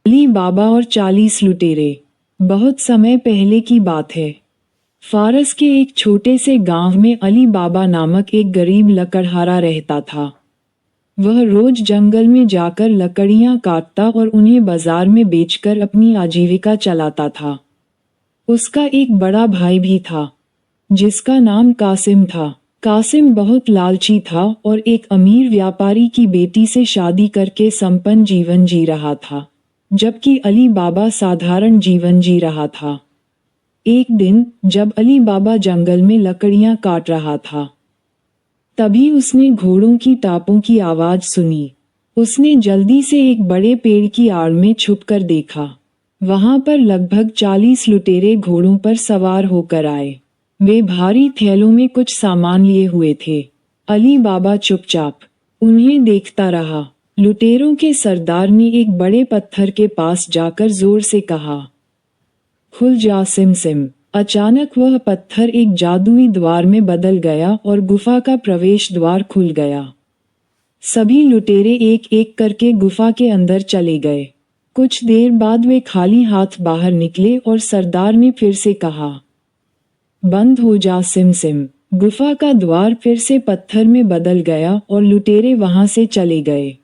अली बाबा और 40 लुटेरे। बहुत समय पहले की बात है। फारस के एक छोटे से गांव में अली बाबा नामक एक गरीब लकड़हारा रहता था। वह रोज जंगल में जाकर लकड़ियां काटता और उन्हें बाजार में बेचकर अपनी आजीविका चलाता था। उसका एक बड़ा भाई भी था, जिसका नाम कासिम था। कासिम बहुत लालची था और एक अमीर व्यापारी की बेटी से शादी करके संपन्न जीवन जी रहा था, जबकि अली बाबा साधारण जीवन जी रहा था। एक दिन जब अली बाबा जंगल में लकड़ियां काट रहा था, तभी उसने घोड़ों की टापों की आवाज सुनी। उसने जल्दी से एक बड़े पेड़ की आड़ में छुपकर देखा। वहां पर लगभग 40 लुटेरे घोड़ों पर सवार होकर आए। वे भारी थैलों में कुछ सामान लिए हुए थे। अली बाबा चुपचाप उन्हें देखता रहा। लुटेरों के सरदार ने एक बड़े पत्थर के पास जाकर जोर से कहा, खुल जा सिम सिम। अचानक वह पत्थर एक जादुई द्वार में बदल गया और गुफा का प्रवेश द्वार खुल गया। सभी लुटेरे एक एक करके गुफा के अंदर चले गए। कुछ देर बाद वे खाली हाथ बाहर निकले और सरदार ने फिर से कहा, बंद हो जा सिम सिम। गुफा का द्वार फिर से पत्थर में बदल गया और लुटेरे वहां से चले गए।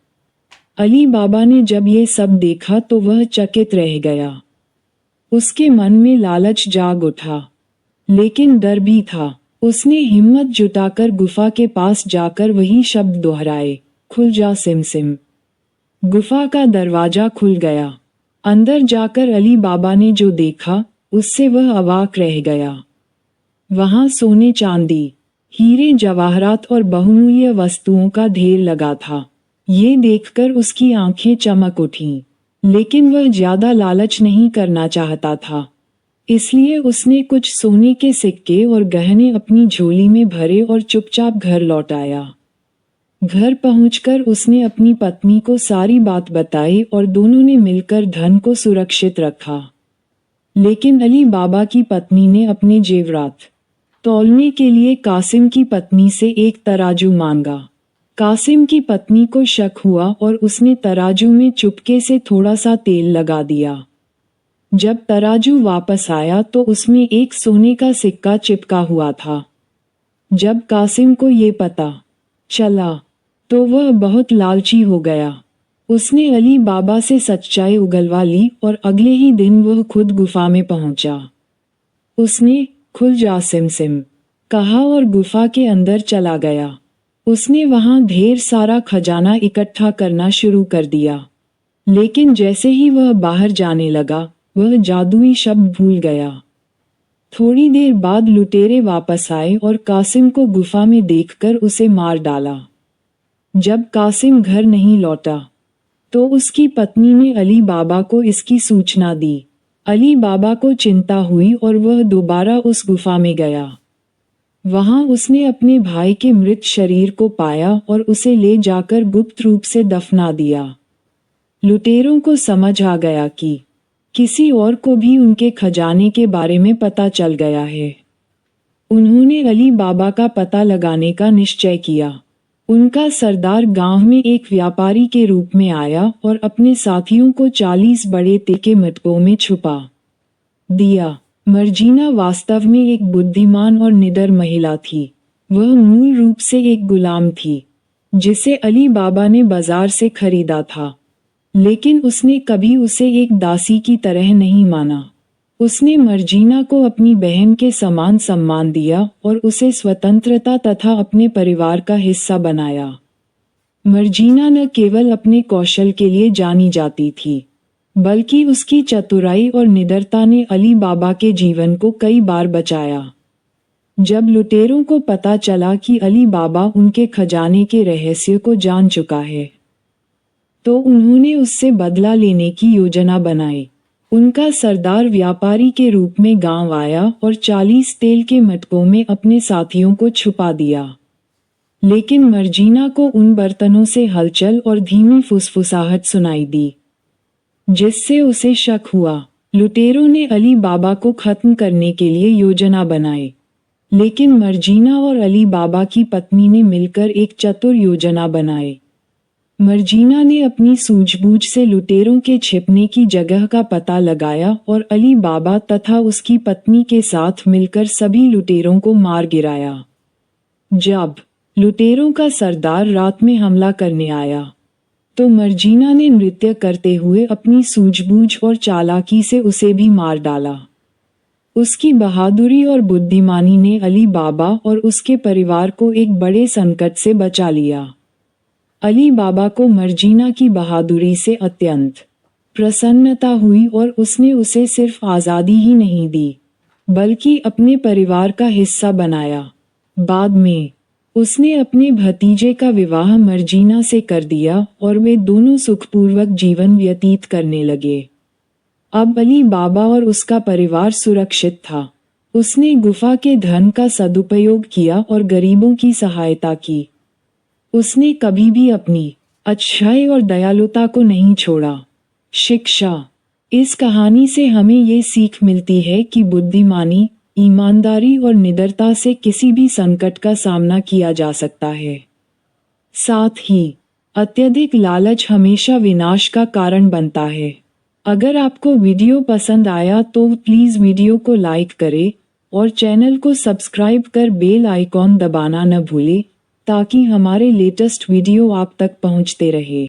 अली बाबा ने जब ये सब देखा तो वह चकित रह गया। उसके मन में लालच जाग उठा, लेकिन डर भी था। उसने हिम्मत जुटाकर गुफा के पास जाकर वही शब्द दोहराए, खुल जा सिम सिम। गुफा का दरवाजा खुल गया। अंदर जाकर अली बाबा ने जो देखा, उससे वह अवाक रह गया। वहां सोने चांदी, हीरे जवाहरात और बहुमूल्य वस्तुओं का ढेर लगा था। ये देखकर उसकी आंखें चमक उठीं, लेकिन वह ज्यादा लालच नहीं करना चाहता था। इसलिए उसने कुछ सोने के सिक्के और गहने अपनी झोली में भरे और चुपचाप घर लौट आया। घर पहुंचकर उसने अपनी पत्नी को सारी बात बताई और दोनों ने मिलकर धन को सुरक्षित रखा। लेकिन अली बाबा की पत्नी ने अपने जेवरात तौलने के लिए कासिम की पत्नी से एक तराजू मांगा। कासिम की पत्नी को शक हुआ और उसने तराजू में चुपके से थोड़ा सा तेल लगा दिया। जब तराजू वापस आया तो उसमें एक सोने का सिक्का चिपका हुआ था। जब कासिम को ये पता चला तो वह बहुत लालची हो गया। उसने अली बाबा से सच्चाई उगलवा ली और अगले ही दिन वह खुद गुफा में पहुंचा। उसने खुल जा सिम सिम कहा और गुफा के अंदर चला गया। उसने वहां ढेर सारा खजाना इकट्ठा करना शुरू कर दिया। लेकिन जैसे ही वह बाहर जाने लगा, वह जादुई शब्द भूल गया। थोड़ी देर बाद लुटेरे वापस आए और कासिम को गुफा में देखकर उसे मार डाला। जब कासिम घर नहीं लौटा, तो उसकी पत्नी ने अली बाबा को इसकी सूचना दी। अली बाबा को चिंता हुई और वह दोबारा उस गुफा में गया। वहां उसने अपने भाई के मृत शरीर को पाया और उसे ले जाकर गुप्त रूप से दफना दिया। लुटेरों को समझ आ गया कि किसी और को भी उनके खजाने के बारे में पता चल गया है। उन्होंने अली बाबा का पता लगाने का निश्चय किया। उनका सरदार गांव में एक व्यापारी के रूप में आया और अपने साथियों को 40 बड़े के मटकों में छुपा दिया। मर्जीना वास्तव में एक बुद्धिमान और निडर महिला थी। वह मूल रूप से एक गुलाम थी, जिसे अली बाबा ने बाजार से खरीदा था, लेकिन उसने कभी उसे एक दासी की तरह नहीं माना। उसने मर्जीना को अपनी बहन के समान सम्मान दिया और उसे स्वतंत्रता तथा अपने परिवार का हिस्सा बनाया। मर्जीना न केवल अपने कौशल के लिए जानी जाती थी, बल्कि उसकी चतुराई और निडरता ने अली बाबा के जीवन को कई बार बचाया। जब लुटेरों को पता चला कि अली बाबा उनके खजाने के रहस्य को जान चुका है, तो उन्होंने उससे बदला लेने की योजना बनाई। उनका सरदार व्यापारी के रूप में गांव आया और 40 तेल के मटकों में अपने साथियों को छुपा दिया। लेकिन मर्जीना को उन बर्तनों से हलचल और धीमी फुसफुसाहट सुनाई दी, जिससे उसे शक हुआ। लुटेरों ने अली बाबा को खत्म करने के लिए योजना बनाई, लेकिन मर्जीना और अली बाबा की पत्नी ने मिलकर एक चतुर योजना बनाई। मर्जीना ने अपनी सूझबूझ से लुटेरों के छिपने की जगह का पता लगाया और अली बाबा तथा उसकी पत्नी के साथ मिलकर सभी लुटेरों को मार गिराया। जब लुटेरों का सरदार रात में हमला करने आया तो मर्जीना ने नृत्य करते हुए अपनी सूझबूझ और चालाकी से उसे भी मार डाला। उसकी बहादुरी और बुद्धिमानी ने अली बाबा और उसके परिवार को एक बड़े संकट से बचा लिया। अली बाबा को मर्जीना की बहादुरी से अत्यंत प्रसन्नता हुई और उसने उसे सिर्फ आज़ादी ही नहीं दी बल्कि अपने परिवार का हिस्सा बनाया। बाद में उसने अपने भतीजे का विवाह मर्जीना से कर दिया और वे दोनों सुखपूर्वक जीवन व्यतीत करने लगे। अब अली बाबा और उसका परिवार सुरक्षित था। उसने गुफा के धन का सदुपयोग किया और गरीबों की सहायता की। उसने कभी भी अपनी अच्छाई और दयालुता को नहीं छोड़ा। शिक्षा: इस कहानी से हमें ये सीख मिलती है कि बुद्धिमानी, ईमानदारी और निडरता से किसी भी संकट का सामना किया जा सकता है। साथ ही अत्यधिक लालच हमेशा विनाश का कारण बनता है। अगर आपको वीडियो पसंद आया तो प्लीज़ वीडियो को लाइक करें और चैनल को सब्सक्राइब कर बेल आइकॉन दबाना न भूलें ताकि हमारे लेटेस्ट वीडियो आप तक पहुंचते रहे।